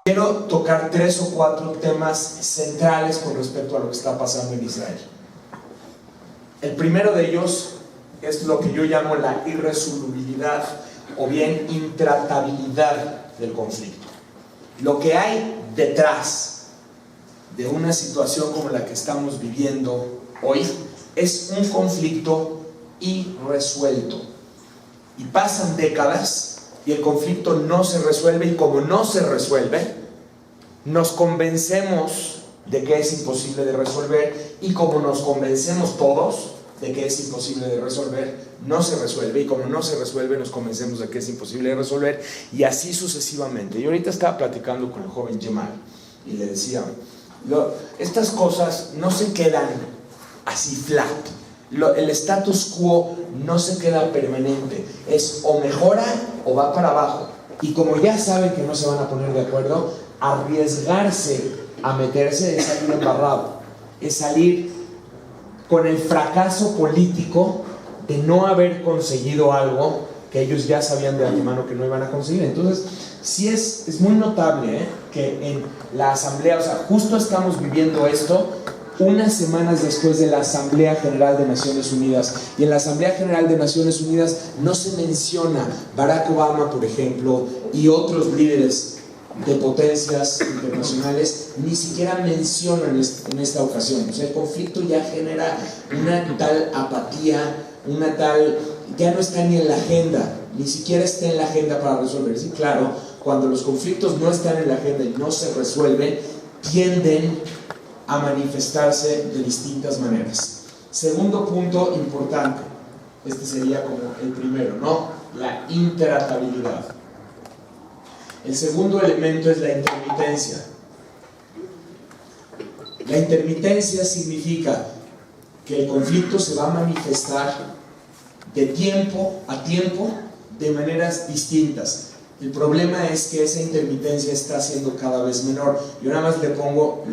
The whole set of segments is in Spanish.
Quiero tocar 3 o 4 temas centrales con respecto a lo que está pasando en Israel. El primero de ellos es lo que yo llamo la irresolubilidad o bien intratabilidad del conflicto. Lo que hay detrás de una situación como la que estamos viviendo hoy es un conflicto irresuelto. Y pasan décadas y el conflicto no se resuelve, y como no se resuelve, nos convencemos de que es imposible de resolver, y como nos convencemos todos de que es imposible de resolver, no se resuelve, y como no se resuelve, nos convencemos de que es imposible de resolver, y así sucesivamente. Yo ahorita estaba platicando con el joven Jamal y le decía, estas cosas no se quedan así flat. El status quo no se queda permanente, es o mejora o va para abajo. Y como ya saben que no se van a poner de acuerdo, arriesgarse a meterse es salir embarrado, es salir con el fracaso político de no haber conseguido algo que ellos ya sabían de antemano que no iban a conseguir. Entonces, sí es muy notable que en la asamblea, o sea, justo estamos viviendo esto unas semanas después de la Asamblea General de Naciones Unidas, y en la Asamblea General de Naciones Unidas no se menciona Barack Obama, por ejemplo, y otros líderes de potencias internacionales, ni siquiera mencionan en esta ocasión. O sea, el conflicto ya genera una tal apatía, ya no está ni en la agenda, ni siquiera está en la agenda para resolver. Sí, claro, cuando los conflictos no están en la agenda y no se resuelven, tienden a manifestarse de distintas maneras. Segundo punto importante, este sería como el primero, ¿no? La intratabilidad. El segundo elemento es la intermitencia. La intermitencia significa que el conflicto se va a manifestar de tiempo a tiempo de maneras distintas. El problema es que esa intermitencia está siendo cada vez menor. Yo nada más les pongo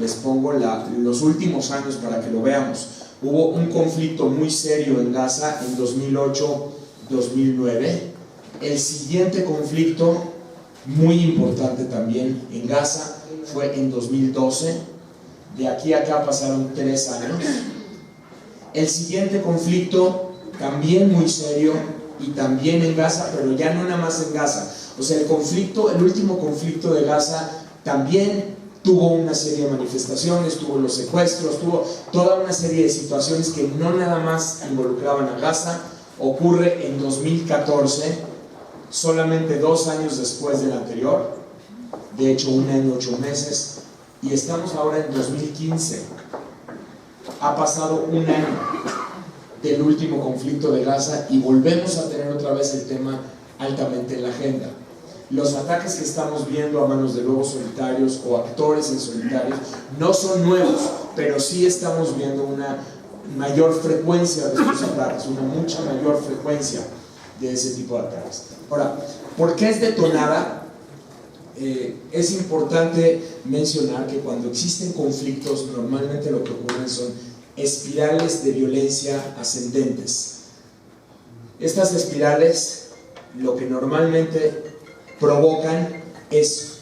los últimos años para que lo veamos. Hubo un conflicto muy serio en Gaza en 2008-2009. El siguiente conflicto, muy importante también en Gaza, fue en 2012. De aquí a acá pasaron 3 años. El siguiente conflicto, también muy serio, y también en Gaza, pero ya no nada más en Gaza. O sea, el último conflicto de Gaza también tuvo una serie de manifestaciones, tuvo los secuestros, tuvo toda una serie de situaciones que no nada más involucraban a Gaza. Ocurre en 2014, solamente 2 años después del anterior, de hecho 1 año 8 meses, y estamos ahora en 2015. Ha pasado 1 año del último conflicto de Gaza y volvemos a tener otra vez el tema altamente en la agenda. Los ataques que estamos viendo a manos de lobos solitarios o actores en solitarios no son nuevos, pero sí estamos viendo una mayor frecuencia de estos ataques, una mucha mayor frecuencia de ese tipo de ataques. Ahora, ¿por qué es detonada? Es importante mencionar que cuando existen conflictos, normalmente lo que ocurren son espirales de violencia ascendentes. Estas espirales lo que normalmente provocan es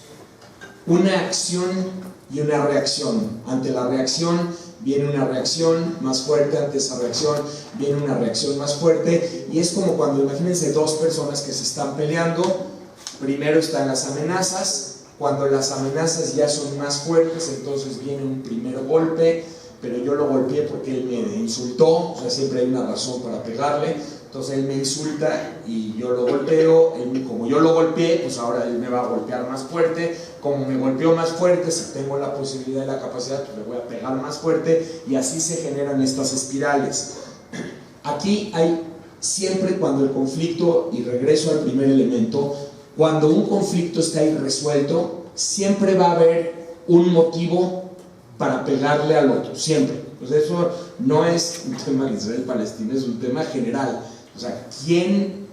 una acción y una reacción. Ante la reacción viene una reacción más fuerte, ante esa reacción viene una reacción más fuerte, y es como cuando, imagínense 2 personas que se están peleando. Primero están las amenazas. Cuando las amenazas ya son más fuertes, entonces viene un primer golpe, pero yo lo golpeé porque él me insultó. O sea, siempre hay una razón para pegarle. Entonces él me insulta y yo lo golpeo. Como yo lo golpeé, pues ahora él me va a golpear más fuerte. Como me golpeó más fuerte, si tengo la posibilidad y la capacidad, pues le voy a pegar más fuerte, y así se generan estas espirales. Aquí hay siempre, cuando el conflicto, y regreso al primer elemento, cuando un conflicto está irresuelto, siempre va a haber un motivo para pegarle al otro, siempre. Pues eso no es un tema de Israel-Palestina, es un tema general. O sea, ¿quién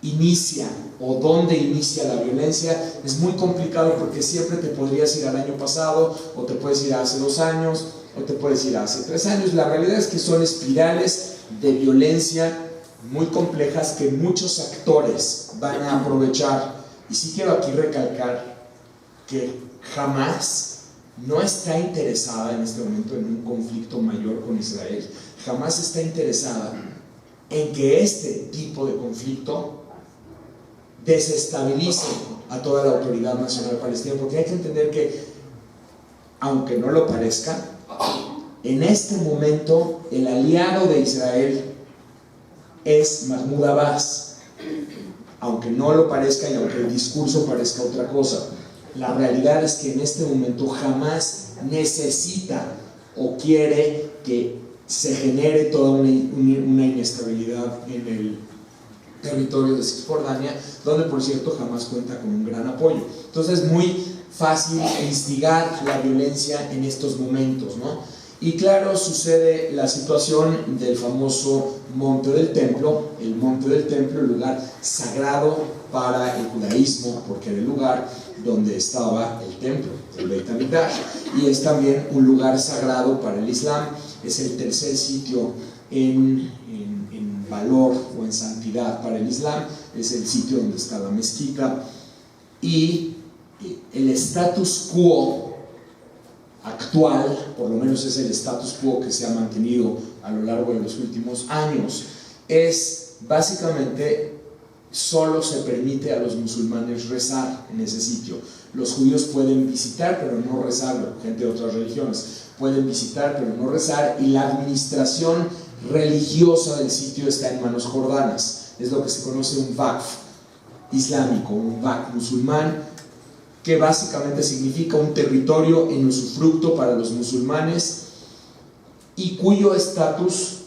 inicia o dónde inicia la violencia? Es muy complicado, porque siempre te podrías ir al año pasado, o te puedes ir a hace 2 años, o te puedes ir a hace 3 años. La realidad es que son espirales de violencia muy complejas que muchos actores van a aprovechar. Y sí quiero aquí recalcar que Hamás no está interesada en este momento en un conflicto mayor con Israel. Hamás está interesada en que este tipo de conflicto desestabilice a toda la autoridad nacional palestina, porque hay que entender que, aunque no lo parezca, en este momento el aliado de Israel es Mahmoud Abbas, aunque no lo parezca y aunque el discurso parezca otra cosa. La realidad es que en este momento Hamás necesita o quiere que se genere toda una inestabilidad en el territorio de Cisjordania, donde por cierto Hamás cuenta con un gran apoyo. Entonces es muy fácil instigar la violencia en estos momentos, ¿no? Y claro, sucede la situación del famoso Monte del Templo, el Monte del Templo, el lugar sagrado para el judaísmo, porque era el lugar donde estaba el templo, el Beit HaMikdash, y es también un lugar sagrado para el Islam. Es el tercer sitio en valor o en santidad para el Islam, es el sitio donde está la mezquita, y el status quo actual, por lo menos es el status quo que se ha mantenido a lo largo de los últimos años, es básicamente solo se permite a los musulmanes rezar en ese sitio. Los judíos pueden visitar pero no rezar, gente de otras religiones pueden visitar pero no rezar, y la administración religiosa del sitio está en manos jordanas. Es lo que se conoce un Waqf islámico, un Waqf musulmán, que básicamente significa un territorio en usufructo para los musulmanes y cuyo estatus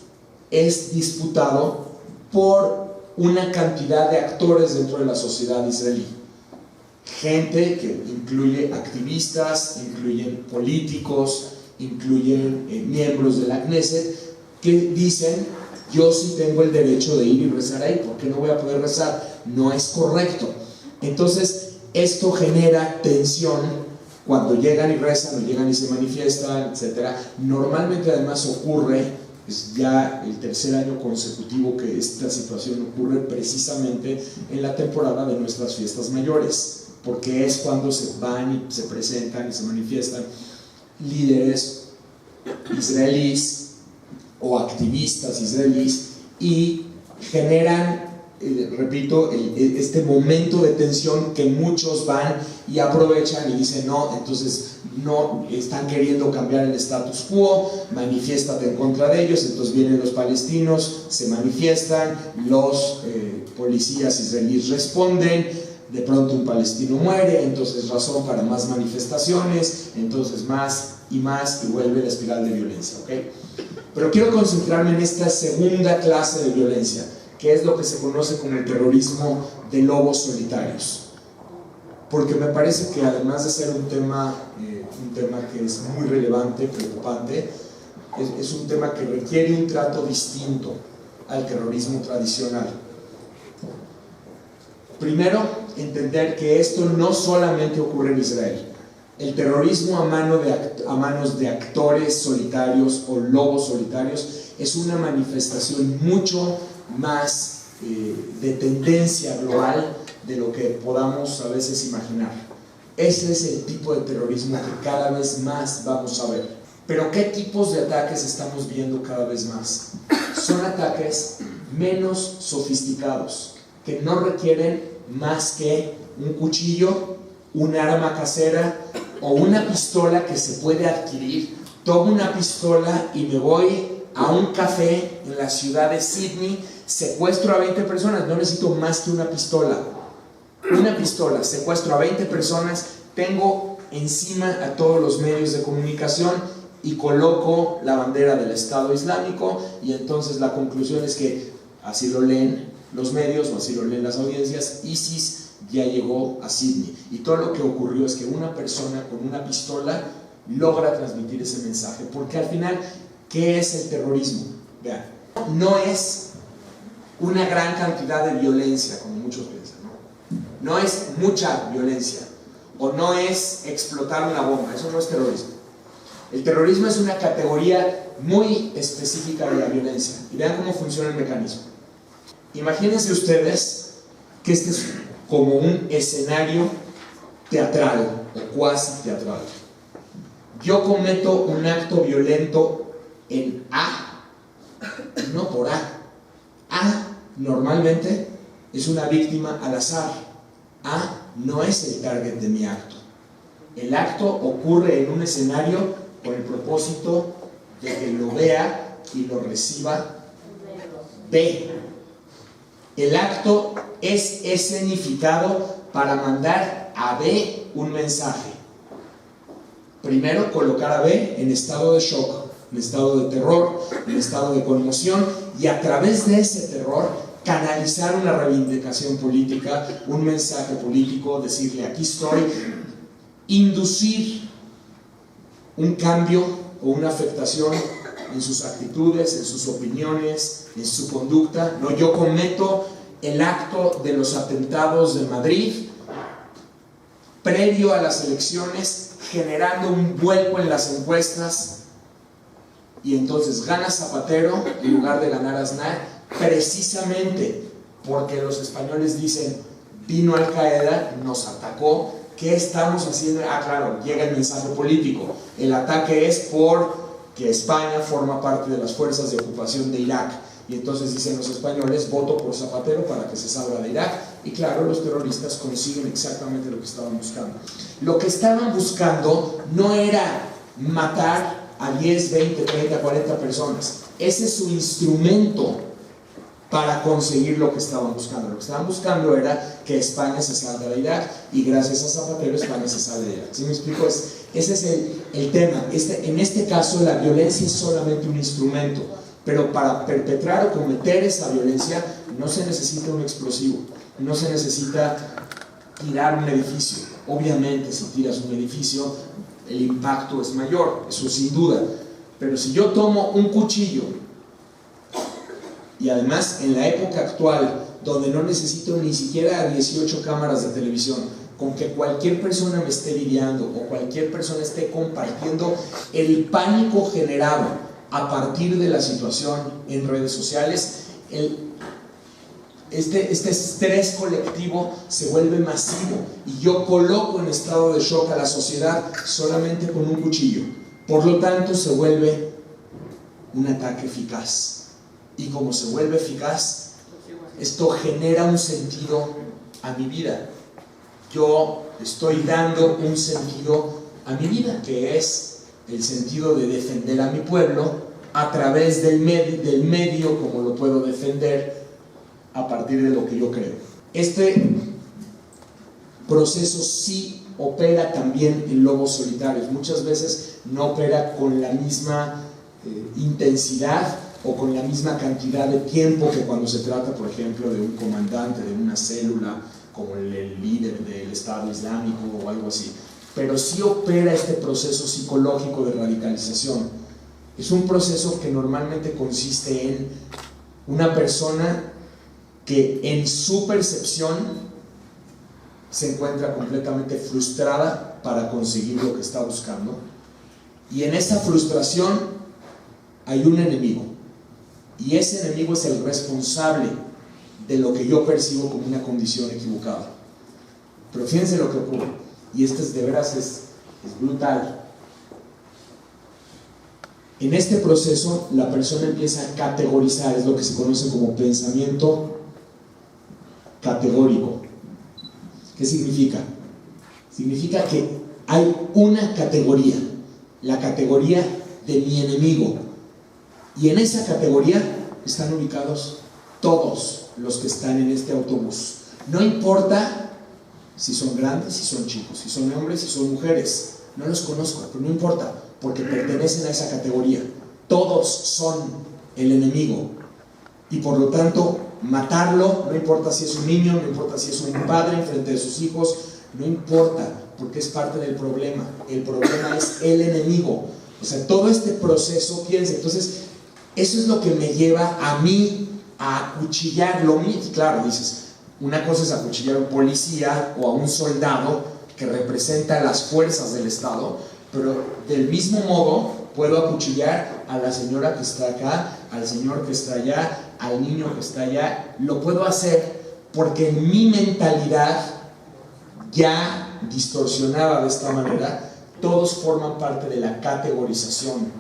es disputado por una cantidad de actores dentro de la sociedad israelí. Gente que incluye activistas, incluyen políticos, incluyen miembros de la Knesset, que dicen: yo sí tengo el derecho de ir y rezar ahí, ¿por qué no voy a poder rezar? No es correcto. Entonces esto genera tensión cuando llegan y rezan o llegan y se manifiestan, etc. Normalmente además ocurre, es ya el tercer año consecutivo que esta situación ocurre precisamente en la temporada de nuestras fiestas mayores, porque es cuando se van y se presentan y se manifiestan líderes israelíes o activistas israelíes y generan, repito, este momento de tensión que muchos van y aprovechan y dicen: no, entonces no están queriendo cambiar el status quo, manifiéstate en contra de ellos. Entonces vienen los palestinos, se manifiestan, los policías israelíes responden, de pronto un palestino muere, entonces razón para más manifestaciones, entonces más y más, y vuelve la espiral de violencia, ¿ok? Pero quiero concentrarme en esta segunda clase de violencia, que es lo que se conoce como el terrorismo de lobos solitarios, porque me parece que además de ser un tema que es muy relevante, preocupante, es un tema que requiere un trato distinto al terrorismo tradicional. Primero, entender que esto no solamente ocurre en Israel. El terrorismo a manos de actores solitarios o lobos solitarios es una manifestación mucho más de tendencia global de lo que podamos a veces imaginar. Ese es el tipo de terrorismo que cada vez más vamos a ver. Pero ¿qué tipos de ataques estamos viendo cada vez más? Son ataques menos sofisticados, que no requieren más que un cuchillo, un arma casera o una pistola que se puede adquirir. Tomo una pistola y me voy a un café en la ciudad de Sydney, secuestro a 20 personas, no necesito más que una pistola. Una pistola, secuestro a 20 personas, tengo encima a todos los medios de comunicación y coloco la bandera del Estado Islámico, y entonces la conclusión es que así lo leen los medios o así lo leen las audiencias: ISIS ya llegó a Sydney. Y todo lo que ocurrió es que una persona con una pistola logra transmitir ese mensaje, porque al final, ¿qué es el terrorismo? Vean, no es una gran cantidad de violencia como muchos piensan, ¿no? No es mucha violencia, o no es explotar una bomba, eso no es terrorismo. El terrorismo es una categoría muy específica de la violencia, y vean cómo funciona el mecanismo. Imagínense ustedes que este es como un escenario teatral o cuasi teatral. Yo cometo un acto violento en A, no por A. A normalmente es una víctima al azar. A no es el target de mi acto. El acto ocurre en un escenario con el propósito de que lo vea y lo reciba B. El acto es escenificado para mandar a B un mensaje. Primero, colocar a B en estado de shock, en estado de terror, en estado de conmoción, y a través de ese terror canalizar una reivindicación política, un mensaje político, decirle aquí estoy, inducir un cambio o una afectación en sus actitudes, en sus opiniones, en su conducta. No, yo cometo el acto de los atentados de Madrid previo a las elecciones, generando un vuelco en las encuestas, y entonces gana Zapatero en lugar de ganar Aznar, precisamente porque los españoles dicen: vino Al Qaeda, nos atacó, ¿qué estamos haciendo? Ah, claro, llega el mensaje político. El ataque es porque España forma parte de las fuerzas de ocupación de Irak, y entonces dicen los españoles: voto por Zapatero para que se salga de Irak. Y claro, los terroristas consiguen exactamente lo que estaban buscando. Lo que estaban buscando no era matar a 10, 20, 30, 40 personas. Ese es su instrumento para conseguir lo que estaban buscando. Lo que estaban buscando era que España se salga de Irak, y gracias a Zapatero España se sale de Irak. ¿Sí me explico? Ese es el tema. En este caso la violencia es solamente un instrumento, pero para perpetrar o cometer esa violencia no se necesita un explosivo, no se necesita tirar un edificio. Obviamente si tiras un edificio el impacto es mayor, eso sin duda, pero si yo tomo un cuchillo, y además en la época actual donde no necesito ni siquiera 18 cámaras de televisión, con que cualquier persona me esté videando o cualquier persona esté compartiendo el pánico generado a partir de la situación en redes sociales, este estrés colectivo se vuelve masivo, y yo coloco en estado de shock a la sociedad solamente con un cuchillo. Por lo tanto se vuelve un ataque eficaz, y como se vuelve eficaz, esto genera un sentido a mi vida. Yo estoy dando un sentido a mi vida, que es el sentido de defender a mi pueblo a través del medio como lo puedo defender a partir de lo que yo creo. Este proceso sí opera también en lobos solitarios. Muchas veces no opera con la misma intensidad o con la misma cantidad de tiempo que cuando se trata, por ejemplo, de un comandante de una célula como el líder del Estado Islámico o algo así. Pero sí opera este proceso psicológico de radicalización. Es un proceso que normalmente consiste en una persona que en su percepción se encuentra completamente frustrada para conseguir lo que está buscando, y en esa frustración hay un enemigo, y ese enemigo es el responsable de lo que yo percibo como una condición equivocada. Pero fíjense lo que ocurre, y esto es de veras es brutal. En este proceso la persona empieza a categorizar, es lo que se conoce como pensamiento categórico. ¿Qué significa? Significa que hay una categoría, la categoría de mi enemigo, y en esa categoría están ubicados todos los que están en este autobús. No importa si son grandes, si son chicos, si son hombres, si son mujeres, no los conozco, pero no importa, porque pertenecen a esa categoría. Todos son el enemigo, y por lo tanto matarlo, no importa si es un niño, no importa si es un padre enfrente de sus hijos, no importa, porque es parte del problema. El problema es el enemigo. O sea, todo este proceso, fíjense, entonces eso es lo que me lleva a mí a acuchillarlo. Claro, dices, una cosa es acuchillar a un policía o a un soldado que representa las fuerzas del Estado, pero del mismo modo puedo acuchillar a la señora que está acá, al señor que está allá, al niño que está allá. Lo puedo hacer porque en mi mentalidad ya está distorsionada de esta manera, todos forman parte de la categorización.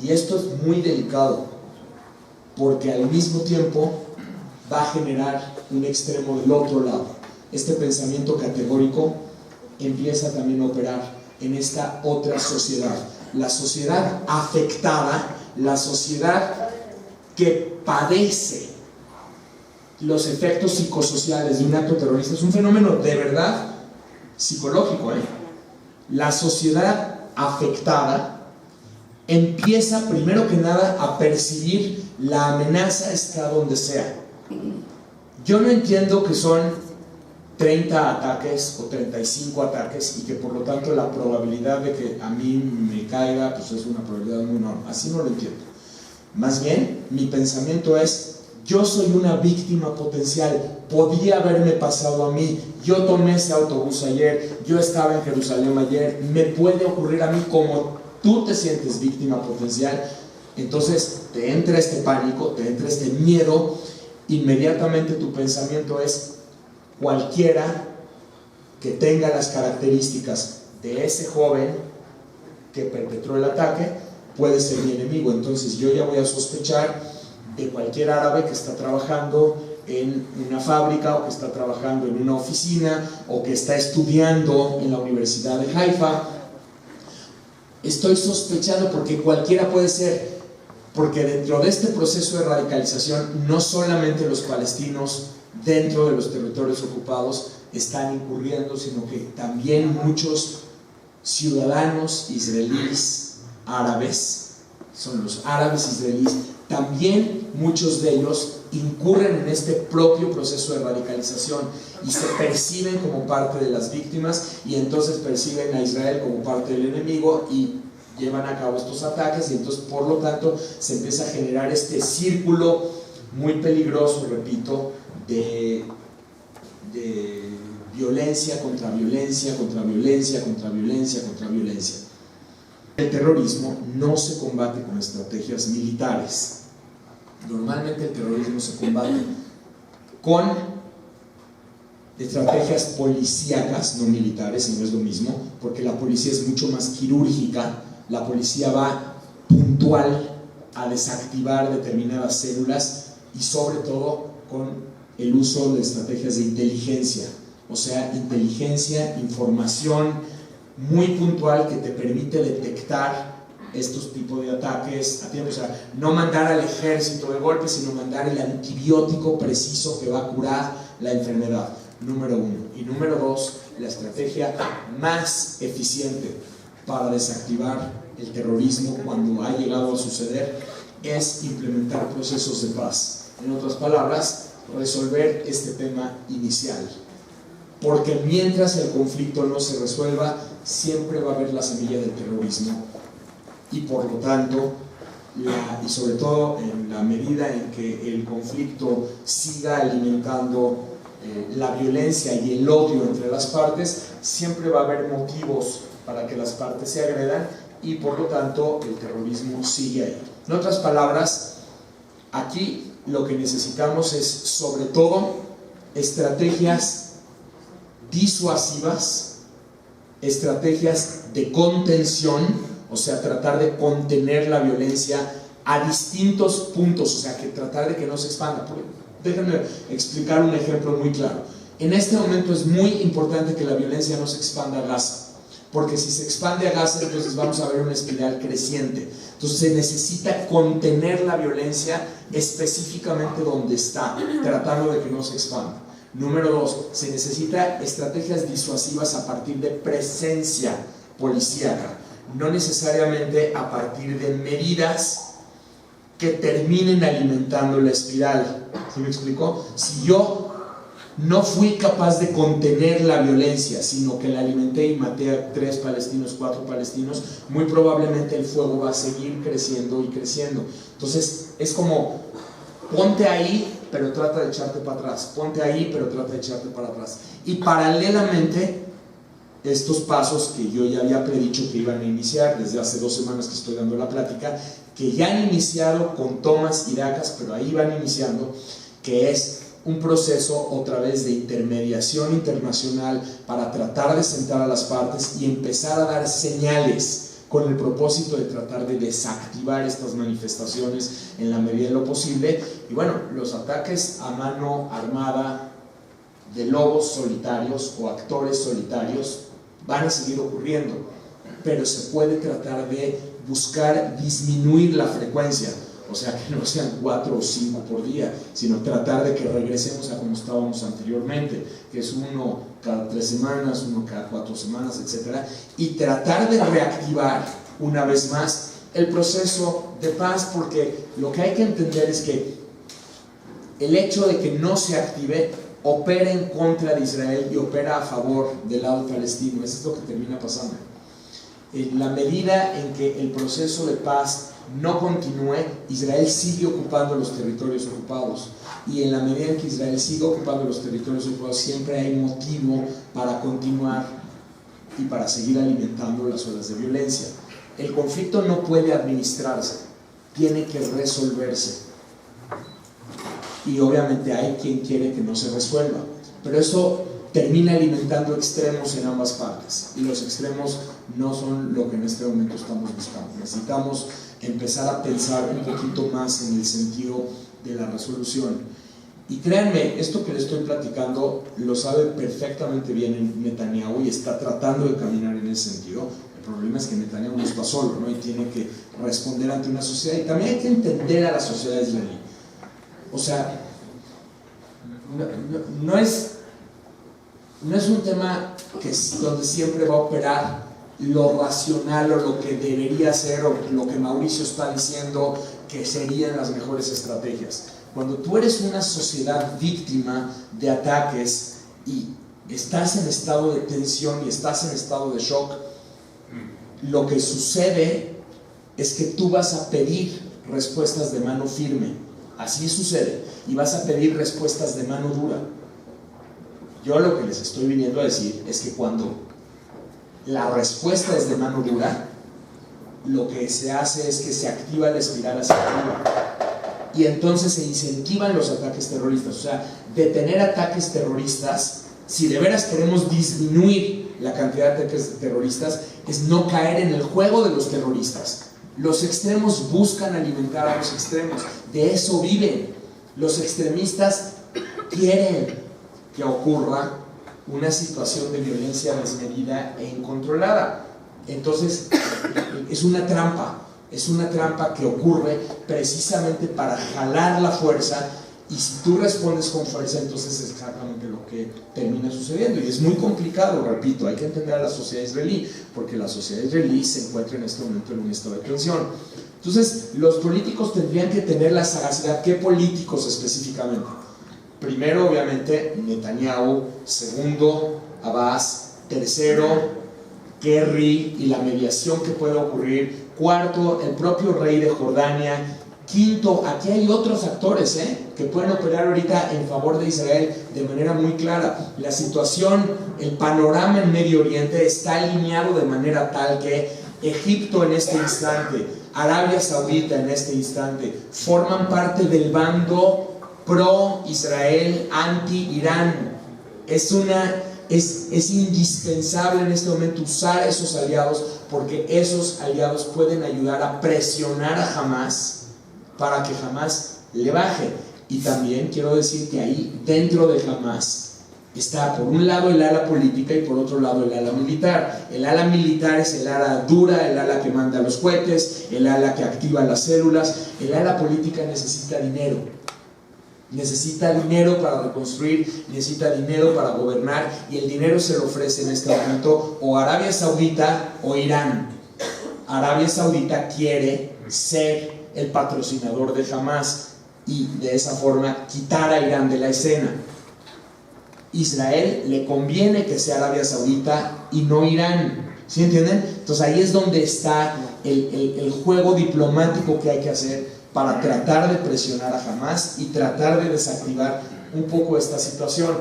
Y esto es muy delicado, porque al mismo tiempo va a generar un extremo del otro lado. Este pensamiento categórico empieza también a operar en esta otra sociedad, la sociedad afectada, la sociedad que padece los efectos psicosociales de un acto terrorista. Es un fenómeno de verdad psicológico, La sociedad afectada empieza primero que nada a percibir la amenaza está donde sea. Yo no entiendo que son 30 ataques o 35 ataques y que por lo tanto la probabilidad de que a mí me caiga pues es una probabilidad muy enorme. Así no lo entiendo. Más bien, mi pensamiento es: yo soy una víctima potencial, podría haberme pasado a mí, yo tomé ese autobús ayer, yo estaba en Jerusalén ayer, me puede ocurrir a mí. Como tú te sientes víctima potencial, entonces te entra este pánico, te entra este miedo, inmediatamente tu pensamiento es: cualquiera que tenga las características de ese joven que perpetró el ataque puede ser mi enemigo. Entonces yo ya voy a sospechar de cualquier árabe que está trabajando en una fábrica, o que está trabajando en una oficina, o que está estudiando en la Universidad de Haifa. Estoy sospechando porque cualquiera puede ser, porque dentro de este proceso de radicalización no solamente los palestinos dentro de los territorios ocupados están incurriendo, sino que también muchos ciudadanos israelíes árabes, son los árabes israelíes, también muchos de ellos incurren en este propio proceso de radicalización y se perciben como parte de las víctimas, y entonces perciben a Israel como parte del enemigo y llevan a cabo estos ataques, y entonces por lo tanto se empieza a generar este círculo muy peligroso, repito, de violencia contra violencia, contra violencia, contra violencia, contra violencia. El terrorismo no se combate con estrategias militares. Normalmente el terrorismo se combate con estrategias policíacas, no militares, y no es lo mismo, porque la policía es mucho más quirúrgica. La policía va puntual a desactivar determinadas células, y sobre todo con el uso de estrategias de inteligencia, o sea, inteligencia, información muy puntual que te permite detectar estos tipos de ataques a tiempo. O sea, no mandar al ejército de golpe, sino mandar el antibiótico preciso que va a curar la enfermedad, número uno. Y número dos, la estrategia más eficiente para desactivar el terrorismo cuando ha llegado a suceder es implementar procesos de paz. En otras palabras, resolver este tema inicial, porque mientras el conflicto no se resuelva, siempre va a haber la semilla del terrorismo, y por lo tanto, y sobre todo en la medida en que el conflicto siga alimentando la violencia y el odio entre las partes, siempre va a haber motivos para que las partes se agredan, y por lo tanto el terrorismo sigue ahí. En otras palabras, aquí lo que necesitamos es sobre todo estrategias disuasivas, estrategias de contención, o sea, tratar de contener la violencia a distintos puntos, o sea, que tratar de que no se expanda. Déjenme explicar un ejemplo muy claro. En este momento es muy importante que la violencia no se expanda a Gaza, porque si se expande a Gaza, entonces vamos a ver una espiral creciente. Entonces se necesita contener la violencia específicamente donde está, tratando de que no se expanda. Número dos, se necesita estrategias disuasivas a partir de presencia policíaca, no necesariamente a partir de medidas que terminen alimentando la espiral. ¿Sí me explicó? Si yo no fui capaz de contener la violencia, sino que la alimenté y maté a 3 palestinos, 4 palestinos, muy probablemente el fuego va a seguir creciendo y creciendo. Entonces es como: ponte ahí, pero trata de echarte para atrás, ponte ahí, pero trata de echarte para atrás. Y paralelamente, estos pasos que yo ya había predicho que iban a iniciar desde hace 2 semanas que estoy dando la plática, que ya han iniciado con tomas iracas, pero ahí van iniciando, que es un proceso otra vez de intermediación internacional para tratar de sentar a las partes y empezar a dar señales con el propósito de tratar de desactivar estas manifestaciones en la medida de lo posible. Y bueno, los ataques a mano armada de lobos solitarios o actores solitarios van a seguir ocurriendo, pero se puede tratar de buscar disminuir la frecuencia, o sea, que no sean 4 o 5 por día, sino tratar de que regresemos a como estábamos anteriormente, que es uno cada 3 semanas, uno cada 4 semanas, etc. Y tratar de reactivar una vez más el proceso de paz, porque lo que hay que entender es que el hecho de que no se active opera en contra de Israel y opera a favor del lado palestino. Eso es lo que termina pasando. En la medida en que el proceso de paz no continúe, Israel sigue ocupando los territorios ocupados, y en la medida en que Israel sigue ocupando los territorios ocupados, siempre hay motivo para continuar y para seguir alimentando las olas de violencia. El conflicto no puede administrarse, tiene que resolverse, y obviamente hay quien quiere que no se resuelva, pero eso termina alimentando extremos en ambas partes, y los extremos no son lo que en este momento estamos buscando. Necesitamos empezar a pensar un poquito más en el sentido de la resolución. Y créanme, esto que les estoy platicando lo sabe perfectamente bien Netanyahu y está tratando de caminar en ese sentido. El problema es que Netanyahu no está solo, ¿no? Y tiene que responder ante una sociedad, y también hay que entender a la sociedad israelí. O sea, no es un tema donde siempre va a operar lo racional o lo que debería ser o lo que Mauricio está diciendo que serían las mejores estrategias. Cuando tú eres una sociedad víctima de ataques y estás en estado de tensión y estás en estado de shock, lo que sucede es que tú vas a pedir respuestas de mano firme. Así sucede, y vas a pedir respuestas de mano dura. Yo lo que les estoy viniendo a decir es que cuando la respuesta es de mano dura, lo que se hace es que se activa la espiral hacia arriba, y entonces se incentivan los ataques terroristas. O sea, detener ataques terroristas, si de veras queremos disminuir la cantidad de ataques terroristas, es no caer en el juego de los terroristas. Los extremos buscan alimentar a los extremos, de eso viven. Los extremistas quieren que ocurra una situación de violencia desmedida e incontrolada. Entonces, es una trampa que ocurre precisamente para jalar la fuerza, y si tú respondes con fuerza, entonces es exactamente lo que termina sucediendo. Y es muy complicado, repito, hay que entender a la sociedad israelí, porque la sociedad israelí se encuentra en este momento en un estado de tensión. Entonces, los políticos tendrían que tener la sagacidad. ¿Qué políticos específicamente? Primero, obviamente, Netanyahu. Segundo, Abbas. Tercero, Kerry y la mediación que puede ocurrir. Cuarto, el propio rey de Jordania. Quinto, aquí hay otros actores que pueden operar ahorita en favor de Israel de manera muy clara. La situación, el panorama en Medio Oriente está alineado de manera tal que Egipto en este instante, Arabia Saudita en este instante, forman parte del bando pro-Israel, anti-Irán. Es indispensable en este momento usar esos aliados, porque esos aliados pueden ayudar a presionar a Hamás para que Hamás le baje. Y también quiero decir que ahí dentro de Hamás está por un lado el ala política y por otro lado el ala militar. El ala militar es el ala dura, el ala que manda los cohetes, el ala que activa las células. El ala política necesita dinero. Necesita dinero para reconstruir, necesita dinero para gobernar, y el dinero se lo ofrece en este momento o Arabia Saudita o Irán. Arabia Saudita quiere ser el patrocinador de Hamás y de esa forma quitar a Irán de la escena. Israel le conviene que sea Arabia Saudita y no Irán, ¿sí entienden? Entonces ahí es donde está el juego diplomático que hay que hacer para tratar de presionar a Hamás y tratar de desactivar un poco esta situación.